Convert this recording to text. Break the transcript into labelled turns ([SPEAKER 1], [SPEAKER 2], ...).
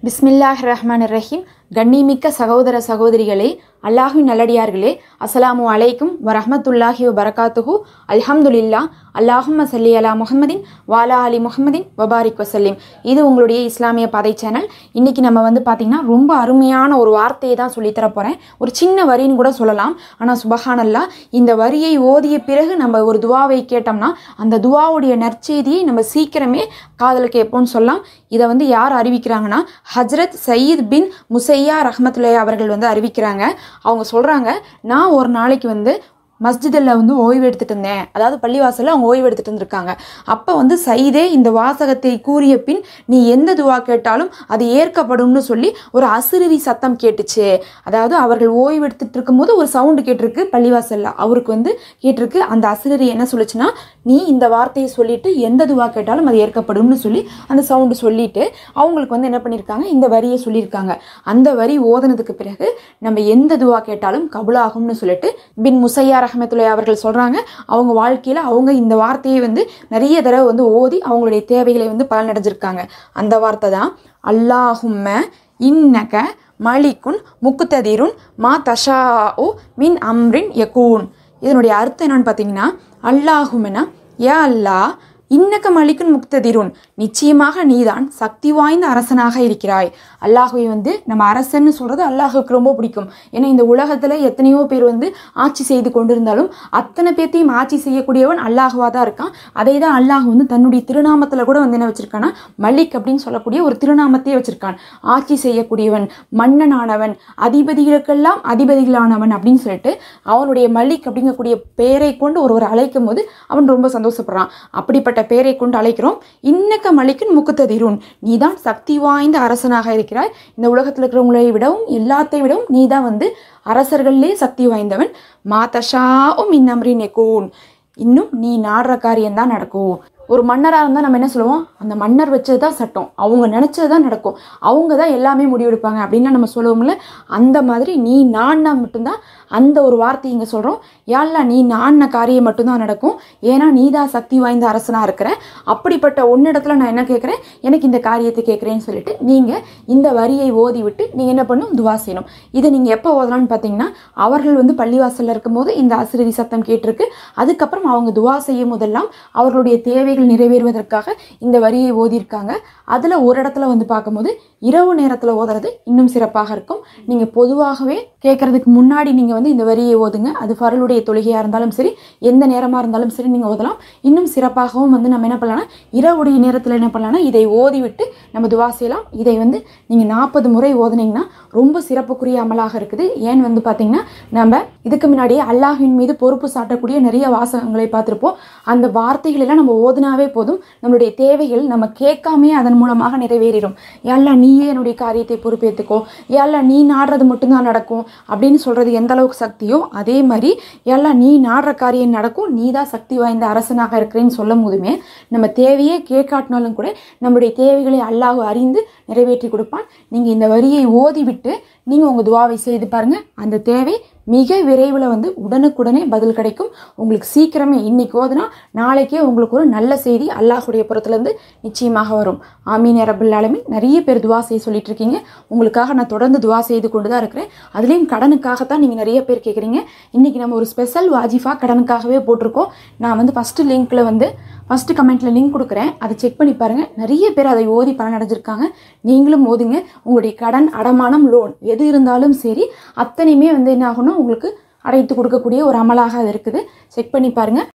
[SPEAKER 1] பிஸ்மில்லாஹிர்ரஹ்மானிர்ரஹீம். கண்ணிமிக்க சகோதர சகோதரிகளே, அல்லாஹ்வின் நல்லடியார்களே, அஸ்ஸலாமு அலைக்கும் வரஹ்மத்துல்லாஹி வபரகாத்துஹு. அல்ஹம்துலில்லா. அல்லாஹும்ம ஸல்லி அலா முஹம்மதின் வாலா அலி முஹம்மதின் வபாரிக் வசல்லிம். இது உங்களுடைய இஸ்லாமிய பாதை சேனல். இன்னைக்கு நம்ம பார்த்தீங்கன்னா ரொம்ப அருமையான ஒரு வார்த்தையை தான் சொல்லித்தர போகிறேன். ஒரு சின்ன வரின்னு கூட சொல்லலாம். ஆனால் சுபஹானல்லாஹ், இந்த வரியை ஓதிய பிறகு நம்ம ஒரு துவாவை கேட்டோம்னா அந்த துவாவுடைய நற்செய்தியை நம்ம சீக்கிரமே காதல் கேட்போம்னு சொல்லலாம். இதை யார் அறிவிக்கிறாங்கன்னா, ஹஜ்ரத் சயீத் பின் முசையா ரஹ்மத்துல்லாஹி அவர்கள் அறிவிக்கிறாங்க. அவங்க சொல்கிறாங்க, நான் ஒரு நாளைக்கு மஸ்ஜிதில் ஓய்வு எடுத்துகிட்டு இருந்தேன். அதாவது பள்ளிவாசலில் அவங்க ஓய்வு எடுத்துகிட்டு இருந்திருக்காங்க. அப்போ சயீதே இந்த வாசகத்தை கூறிய பின், நீ எந்த துவா கேட்டாலும் அது ஏற்கப்படும்னு சொல்லி ஒரு அசிரி சத்தம் கேட்டுச்சு. அதாவது அவர்கள் ஓய்வு எடுத்துகிட்டு இருக்கும்போது ஒரு சவுண்டு கேட்டிருக்கு பள்ளிவாசலில். அவருக்கு கேட்டிருக்கு. அந்த அசிரி என்ன சொல்லுச்சுன்னா, நீ இந்த வார்த்தையை சொல்லிட்டு எந்த துவா கேட்டாலும் அது ஏற்கப்படும்னு சொல்லி அந்த சவுண்டு சொல்லிட்டு அவங்களுக்கு என்ன பண்ணியிருக்காங்க, இந்த வரியை சொல்லியிருக்காங்க. அந்த வரி ஓதனதுக்கு பிறகு நம்ம எந்த துவா கேட்டாலும் கபுலாகும்னு சொல்லிட்டு பின் முசையா ரஹ்மத்துல்லாஹி அவர்கள் சொல்கிறாங்க. அவங்க வாழ்க்கையில் அவங்க இந்த வார்த்தையை நிறைய தடவை ஓதி அவங்களுடைய தேவைகளை பலனடைஞ்சிருக்காங்க. அந்த வார்த்தை தான் அல்லாஹும்ம இன்னக மலிக்குன் முக்ததிருன் மா தஷாஉ மின் அம்ரின் யகூன். இதனுடைய அர்த்தம் என்னன்னு பார்த்தீங்கன்னா, அல்லாஹும்மனா யா அல்லாஹ், இன்னக்க மலிக்குன் முக்ததிருன், நிச்சயமாக நீதான் சக்தி வாய்ந்த அரசனாக இருக்கிறாய். அல்லாஹுவை நம்ம அரசன்னு சொல்கிறது அல்லாஹுக்கு ரொம்ப பிடிக்கும். ஏன்னா இந்த உலகத்தில் எத்தனையோ பேர் ஆட்சி செய்து கொண்டிருந்தாலும் அத்தனை பேர்த்தையும் ஆட்சி செய்யக்கூடியவன் அல்லாஹுவாக தான் இருக்கான். அதை தான் அல்லாஹ் தன்னுடைய திருநாமத்தில் கூட என்ன வச்சுருக்கான்னா, மலிக் அப்படின்னு சொல்லக்கூடிய ஒரு திருநாமத்தையே வச்சுருக்கான். ஆட்சி செய்யக்கூடியவன், மன்னனானவன், அதிபதிகளுக்கெல்லாம் அதிபதிகளானவன் அப்படின்னு சொல்லிட்டு அவனுடைய மலிக் அப்படிங்கக்கூடிய பெயரை கொண்டு ஒருவர் அழைக்கும் போது அவன் ரொம்ப சந்தோஷப்படுறான். அப்படிப்பட்ட பெயரை கொண்டு அழைக்கிறோம். இன்னக்க மலிக்குன் முக்ததிருன், நீதான் சக்தி வாய்ந்த அரசனாக இருக்கிறாய். இந்த உலகத்தில் இருக்கிறவங்களை விடவும் எல்லாத்தை விடவும் நீதான் அரசர்களே சக்தி வாய்ந்தவன். மாதஷாஉ மின் அம்ரின் யகூன், இன்னும் நீ நாடுற காரியம்தான் நடக்கும். ஒரு மன்னராக இருந்தால் நம்ம என்ன சொல்லுவோம், அந்த மன்னர் வச்சது தான் சட்டம், அவங்க நினச்சது தான் நடக்கும், அவங்க தான் எல்லாமே முடிவெடுப்பாங்க அப்படின்னு நம்ம சொல்லுவோம்ல. அந்த மாதிரி நீ நான்னா மட்டும்தான் அந்த ஒரு வார்த்தை இங்கே சொல்கிறோம். யாழ்லா, நீ நான்ன காரியம் மட்டும்தான் நடக்கும். ஏன்னா நீ தான் சக்தி வாய்ந்த அரசனாக இருக்கிற. அப்படிப்பட்ட ஒன்னிடத்துல நான் என்ன கேட்குறேன், எனக்கு இந்த காரியத்தை கேட்குறேன்னு சொல்லிட்டு நீங்கள் இந்த வரியை ஓதி விட்டு நீங்கள் என்ன பண்ணணும், துவா செய்யணும். இதை நீங்கள் எப்போ ஓதலான்னு பார்த்தீங்கன்னா, அவர்கள் பள்ளிவாசலில் இருக்கும்போது இந்த அசிரி சத்தம் கேட்டிருக்கு. அதுக்கப்புறம் அவங்க துவா செய்யும் போதெல்லாம் அவர்களுடைய தேவை நிறைவேறுவதற்காக இந்த வரியை ஓதியிருக்காங்க. அதில் ஒரு இடத்துல பார்க்கும்போது இரவு நேரத்தில் ஓதுறது இன்னும் சிறப்பாக இருக்கும். நீங்கள் பொதுவாகவே கேட்கறதுக்கு முன்னாடி நீங்கள் இந்த வரியை ஓதுங்க. அது ஃபர்லுடைய தொழுகையாக இருந்தாலும் சரி, எந்த நேரமாக இருந்தாலும் சரி நீங்கள் ஓதலாம். இன்னும் சிறப்பாகவும் நம்ம என்ன பண்ணலாம்னா, இரவுடைய நேரத்தில் என்ன பண்ணலாம்னா, இதை ஓதிவிட்டு நம்ம துவா செய்யலாம். இதை நீங்கள் 40 முறை ஓதுனீங்கன்னா ரொம்ப சிறப்புக்குரிய அமலாக இருக்குது. ஏன்னு பார்த்தீங்கன்னா, நம்ம இதுக்கு முன்னாடியே அல்லாஹ்வின் மீது பொறுப்பு சாட்டக்கூடிய நிறைய வாசகங்களை பார்த்துருப்போம். அந்த வார்த்தைகளெல்லாம் நம்ம ஓதுனாவே போதும், நம்மளுடைய தேவைகள் நம்ம கேட்காமே அதன் மூலமாக நிறைவேறிடும். யாழ்லா, நீயே என்னுடைய காரியத்தை பொறுப்பேற்றுக்கோ, யாழ்லா நீ நாடுறது மட்டும்தான் நடக்கும் அப்படின்னு சொல்கிறது எந்த அளவுக்கு சக்தியோ, அதே மாதிரி யாழ்லா நீ நாடுற காரியம் நடக்கும், நீ தான் சக்தி வாய்ந்த அரசனாக இருக்கிறேன்னு சொல்லும் போதுமே நம்ம தேவையே கேட்காட்டினாலும் கூட நம்முடைய தேவைகளை அல்லாஹ் அறிந்து நிறைவேற்றி கொடுப்பான். நீங்கள் இந்த வரியை ஓதிவிட்டு நீங்கள் உங்கள் துவாவை செய்து பாருங்கள். அந்த தேவை மிக விரைவில் உடனுக்குடனே பதில் கிடைக்கும். உங்களுக்கு சீக்கிரமே இன்னைக்கு ஓதுனா நாளைக்கே உங்களுக்கு ஒரு நல்ல செய்தி அல்லாஹுடைய புறத்துலேருந்து நிச்சயமாக வரும். ஆமீன் யா ரப்பல் ஆலமீன். நிறைய பேர் துவா செய்ய சொல்லிட்டு இருக்கீங்க. உங்களுக்காக நான் தொடர்ந்து துவா செய்து கொண்டு தான் இருக்கிறேன். அதுலேயும் கடனுக்காகத்தான் நீங்கள் நிறைய பேர் கேட்குறீங்க. இன்றைக்கி நம்ம ஒரு ஸ்பெஷல் வாஜிஃபா கடனுக்காகவே போட்டிருக்கோம். நான் ஃபஸ்ட்டு லிங்க்கில் ஃபஸ்ட்டு கமெண்ட்டில் லிங்க் கொடுக்குறேன். அதை செக் பண்ணி பாருங்கள். நிறைய பேர் அதை ஓதி பலனடைஞ்சிருக்காங்க. நீங்களும் ஓதுங்க. உங்களுடைய கடன், அடமானம், லோன் எது இருந்தாலும் சரி, அத்தனையுமே என்ன ஆகணும், உங்களுக்கு அடைத்து கொடுக்கக்கூடிய ஒரு அமலாக அது இருக்குது. செக் பண்ணி பாருங்கள்.